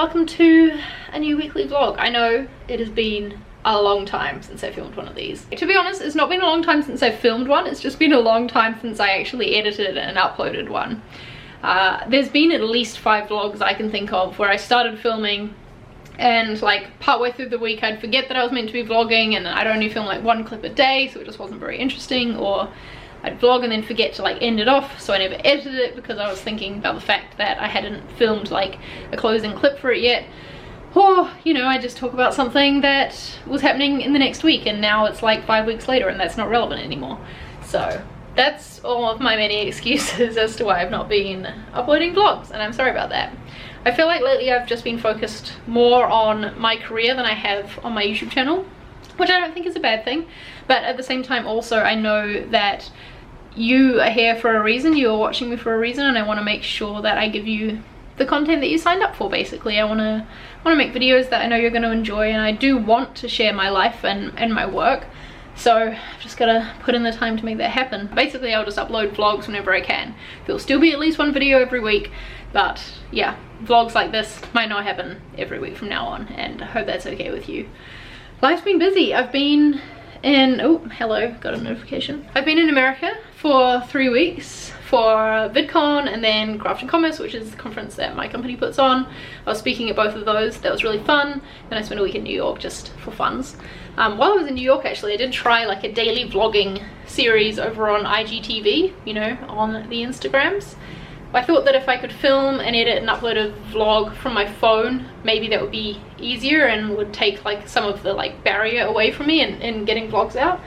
welcome to a new weekly vlog. I know it has been a long time since I filmed one of these. To be honest, it's not been a long time since I filmed one, it's just been a long time since I actually edited and uploaded one. There's been at least 5 vlogs I can think of where I started filming and like partway through the week I'd forget that I was meant to be vlogging and I'd only film like 1 clip a day, so it just wasn't very interesting, or I'd vlog and then forget to like end it off, so I never edited it because I was thinking about the fact that I hadn't filmed like a closing clip for it yet. Or, you know, I just talk about something that was happening in the next week and now it's like 5 weeks later and that's not relevant anymore. So that's all of my many excuses as to why I've not been uploading vlogs, and I'm sorry about that. I feel like lately I've just been focused more on my career than I have on my YouTube channel, which I don't think is a bad thing, but at the same time also I know that you are here for a reason, you are watching me for a reason, and I want to make sure that I give you the content that you signed up for. Basically I want to make videos that I know you're going to enjoy, and I do want to share my life and my work, so I've just got to put in the time to make that happen. Basically I'll just upload vlogs whenever I can. There'll still be at least 1 video every week, but yeah, vlogs like this might not happen every week from now on, and I hope that's okay with you. Life's been busy. I've been in, oh hello, got a notification. I've been in America for 3 weeks for VidCon and then Craft and Commerce, which is the conference that my company puts on. I was speaking at both of those. That was really fun. Then I spent a week in New York just for funs. While I was in New York actually, I did try like a daily vlogging series over on IGTV, you know, on the Instagrams. I thought that if I could film and edit and upload a vlog from my phone, maybe that would be easier and would take like some of the like barrier away from me in getting vlogs out.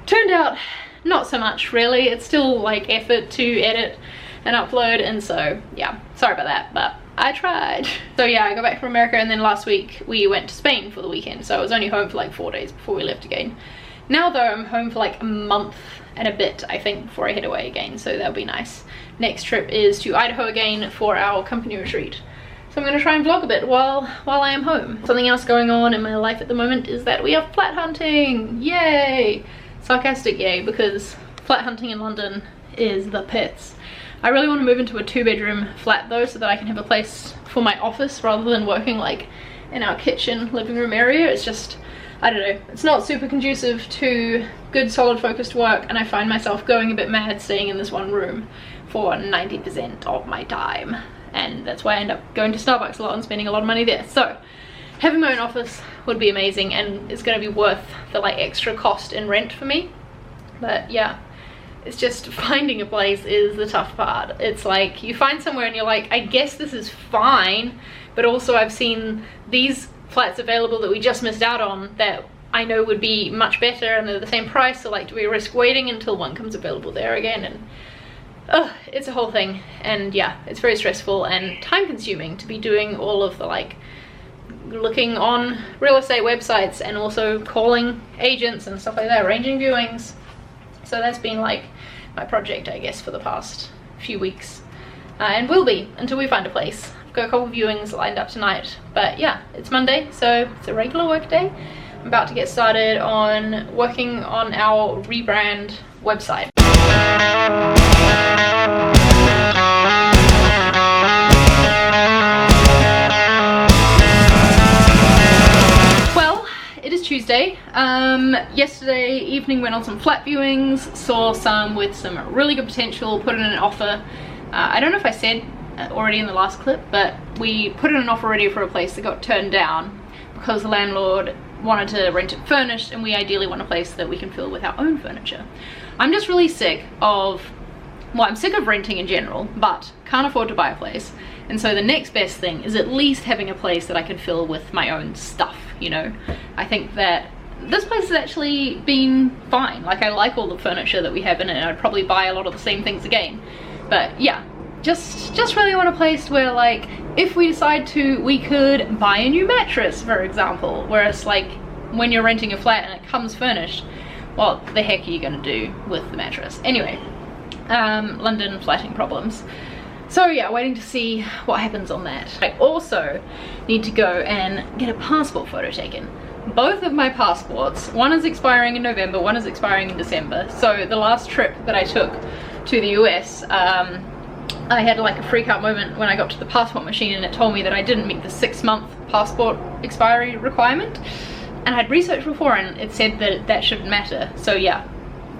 Turned out not so much really. It's still like effort to edit and upload, and so yeah, sorry about that, but I tried. So yeah, I got back from America and then last week we went to Spain for the weekend, so I was only home for like 4 days before we left again. Now though, I'm home for like a month and a bit I think before I head away again, so that'll be nice. Next trip is to Idaho again for our company retreat, so I'm going to try and vlog a bit while I am home. Something else going on in my life at the moment is that we are flat hunting. Yay! Sarcastic yay, because flat hunting in London is the pits. I really want to move into a 2-bedroom flat though, so that I can have a place for my office rather than working like in our kitchen living room area. It's just, I don't know, it's not super conducive to good solid focused work, and I find myself going a bit mad staying in this one room for 90% of my time, and that's why I end up going to Starbucks a lot and spending a lot of money there. So having my own office would be amazing, and it's going to be worth the like extra cost in rent for me. But yeah, it's just finding a place is the tough part. It's like you find somewhere and you're like, I guess this is fine, but also I've seen these flats available that we just missed out on that I know would be much better and they're the same price, so like do we risk waiting until one comes available there again? And it's a whole thing, and yeah, it's very stressful and time consuming to be doing all of the like looking on real estate websites and also calling agents and stuff like that, arranging viewings. So that's been like my project I guess for the past few weeks, and will be until we find a place. I've got a couple of viewings lined up tonight, but yeah, it's Monday, so it's a regular work day. I'm about to get started on working on our rebrand website. Tuesday. Yesterday evening went on some flat viewings, saw some with some really good potential, put in an offer. I don't know if I said already in the last clip, but we put in an offer already for a place that got turned down because the landlord wanted to rent it furnished, and we ideally want a place that we can fill with our own furniture. I'm just really sick of, well, I'm sick of renting in general, but can't afford to buy a place. And so the next best thing is at least having a place that I can fill with my own stuff, you know. I think that this place has actually been fine. Like, I like all the furniture that we have in it, and I'd probably buy a lot of the same things again. But yeah, just really want a place where like, if we decide to, we could buy a new mattress, for example. Whereas like, when you're renting a flat and it comes furnished, what the heck are you gonna do with the mattress? Anyway, London flatting problems. So yeah, waiting to see what happens on that. I also need to go and get a passport photo taken. Both of my passports, one is expiring in November, one is expiring in December. So the last trip that I took to the US I had like a freak out moment when I got to the passport machine and it told me that I didn't meet the 6-month passport expiry requirement. And I'd researched before and it said that that shouldn't matter. So yeah,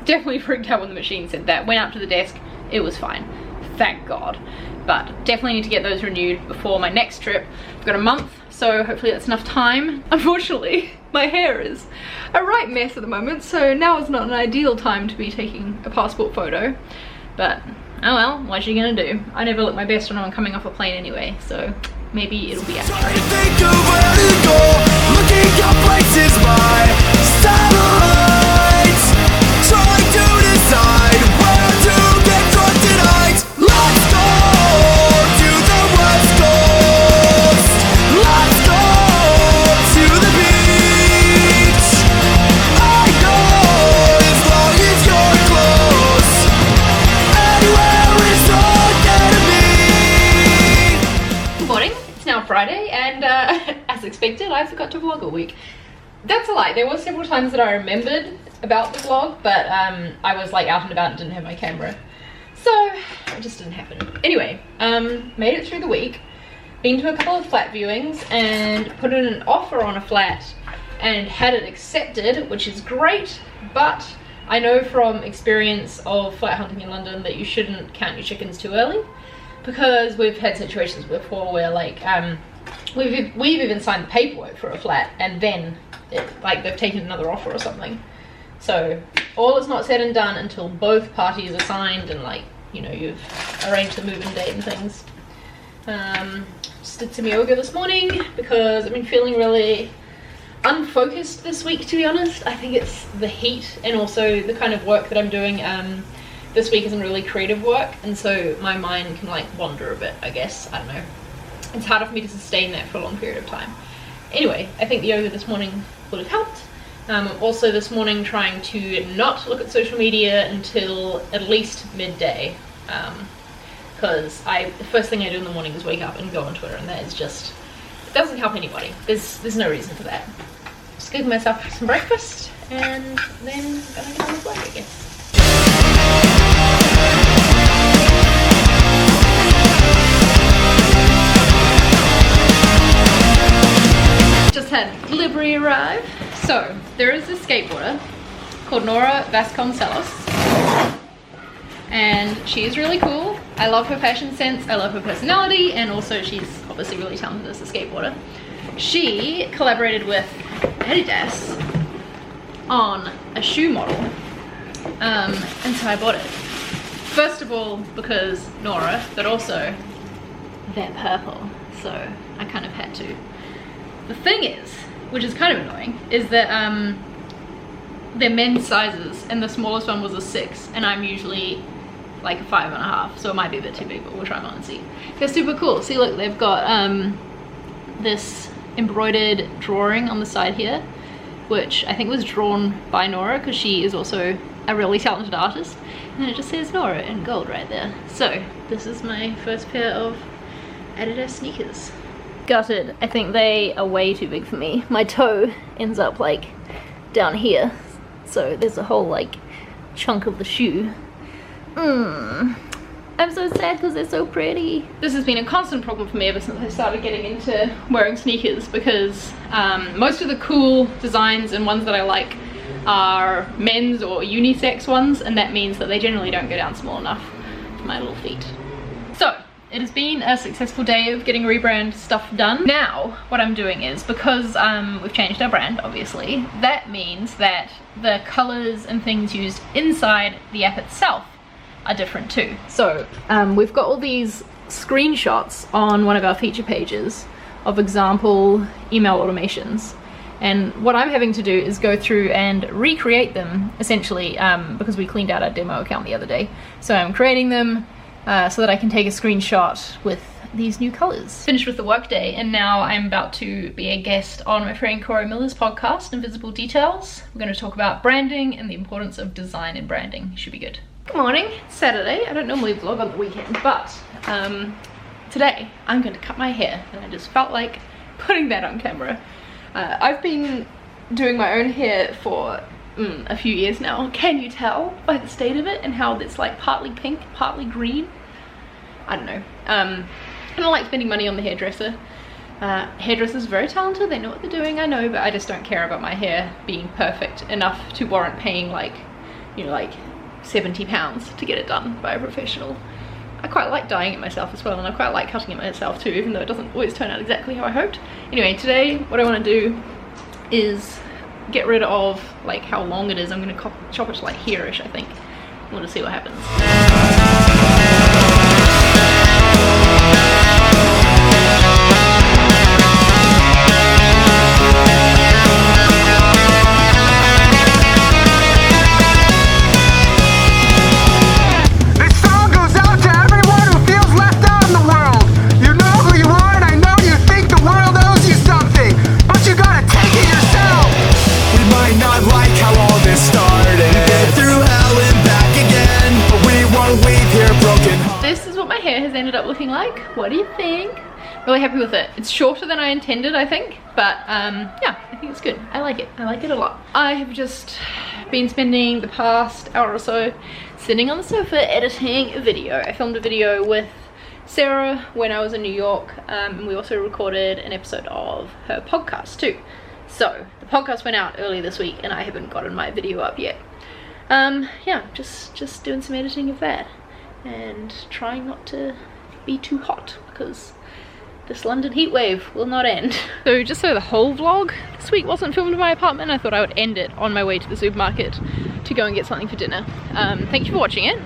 definitely freaked out when the machine said that. Went up to the desk, it was fine. Thank God. But definitely need to get those renewed before my next trip. I've got a month, so hopefully that's enough time. Unfortunately, my hair is a right mess at the moment, so now is not an ideal time to be taking a passport photo. But oh well, what you gonna do? I never look my best when I'm coming off a plane anyway, so maybe it'll be accurate. Think of where to go, looking up places by satellites, trying to decide where to get drunk tonight. Let's go to the West Coast. Let's go to the beach. I know as long as you're close, anywhere is all gonna be. Good morning, it's now Friday and as expected I forgot to vlog all week. That's a lie, there were several times that I remembered about the vlog, but I was like out and about and didn't have my camera. So it just didn't happen. Anyway, made it through the week, been to a couple of flat viewings and put in an offer on a flat and had it accepted, which is great, but I know from experience of flat hunting in London that you shouldn't count your chickens too early, because we've had situations before where like we've even signed the paperwork for a flat and then like they've taken another offer or something. So all is not said and done until both parties are signed and like, you know, you've arranged the move-in date and things. Just did some yoga this morning because I've been feeling really unfocused this week, to be honest. I think it's the heat and also the kind of work that I'm doing this week isn't really creative work, and so my mind can like wander a bit, I guess. I don't know. It's harder for me to sustain that for a long period of time. Anyway, I think the yoga this morning would have helped. Also this morning trying to not look at social media until at least midday, because the first thing I do in the morning is wake up and go on Twitter, and that is just, it doesn't help anybody. There's no reason for that. Just give myself some breakfast and then gonna get on with work, I guess. Just had delivery arrive. So there is this skateboarder called Nora Vasconcelos and she is really cool. I love her fashion sense, I love her personality, and also she's obviously really talented as a skateboarder. She collaborated with Adidas on a shoe model, and so I bought it. First of all because Nora, but also they're purple, so I kind of had to. The thing is, which is kind of annoying, is that they're men's sizes and the smallest one was a 6 and I'm usually like a 5.5, so it might be a bit too big, but we'll try them on and see. They're super cool. See, look, they've got this embroidered drawing on the side here, which I think was drawn by Nora because she is also a really talented artist, and then it just says Nora in gold right there. So this is my first pair of Adidas sneakers. Gutted. I think they are way too big for me. My toe ends up like down here, so there's a whole like chunk of the shoe. I'm so sad because they're so pretty. This has been a constant problem for me ever since I started getting into wearing sneakers, because most of the cool designs and ones that I like are men's or unisex ones, and that means that they generally don't go down small enough for my little feet. So it has been a successful day of getting rebrand stuff done. Now, what I'm doing is, because we've changed our brand, obviously, that means that the colors and things used inside the app itself are different too. So, we've got all these screenshots on one of our feature pages of example email automations. And what I'm having to do is go through and recreate them, essentially, because we cleaned out our demo account the other day. So I'm creating them so that I can take a screenshot with these new colors. Finished with the workday, and now I'm about to be a guest on my friend Corey Miller's podcast, Invisible Details. We're going to talk about branding and the importance of design in branding. Should be good. Good morning, it's Saturday. I don't normally vlog on the weekend, but today I'm going to cut my hair, and I just felt like putting that on camera. I've been doing my own hair for a few years now. Can you tell by the state of it and how it's like partly pink, partly green? I don't know. I don't like spending money on the hairdresser. Hairdressers are very talented, they know what they're doing, I know, but I just don't care about my hair being perfect enough to warrant paying like, you know, like £70 to get it done by a professional. I quite like dyeing it myself as well, and I quite like cutting it myself too, even though it doesn't always turn out exactly how I hoped. Anyway, today what I want to do is get rid of like how long it is. I'm going to chop it to like here-ish, I think. We'll just see what happens. Ended up looking like. What do you think? Really happy with it. It's shorter than I intended, I think, but yeah, I think it's good. I like it a lot. I have just been spending the past hour or so sitting on the sofa editing a video. I filmed a video with Sarah when I was in New York, and we also recorded an episode of her podcast too. So the podcast went out early this week and I haven't gotten my video up yet. Yeah, just doing some editing of that and trying not to be too hot because this London heat wave will not end. So just so the whole vlog this week wasn't filmed in my apartment, I thought I would end it on my way to the supermarket to go and get something for dinner. Thank you for watching it.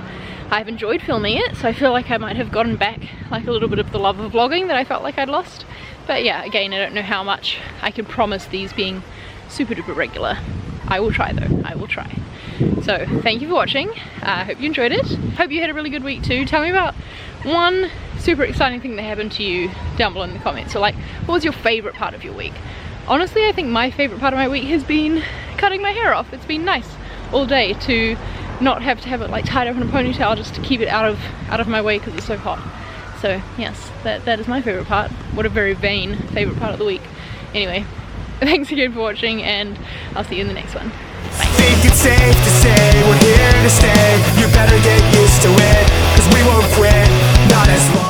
I've enjoyed filming it, so I feel like I might have gotten back like a little bit of the love of vlogging that I felt like I'd lost. But yeah, again, I don't know how much I can promise these being super duper regular. I will try though, I will try. So thank you for watching. I hope you enjoyed it. Hope you had a really good week too. Tell me about one super exciting thing that happened to you down below in the comments. So like, what was your favorite part of your week? Honestly, I think my favorite part of my week has been cutting my hair off. It's been nice all day to not have to have it like tied up in a ponytail, just to keep it out of my way because it's so hot. So yes, that is my favorite part. What a very vain favorite part of the week. Anyway, thanks again for watching, and I'll see you in the next one. Bye. Think it's safe to say we're here to stay. You better get used to it, 'cause we won't quit, not as long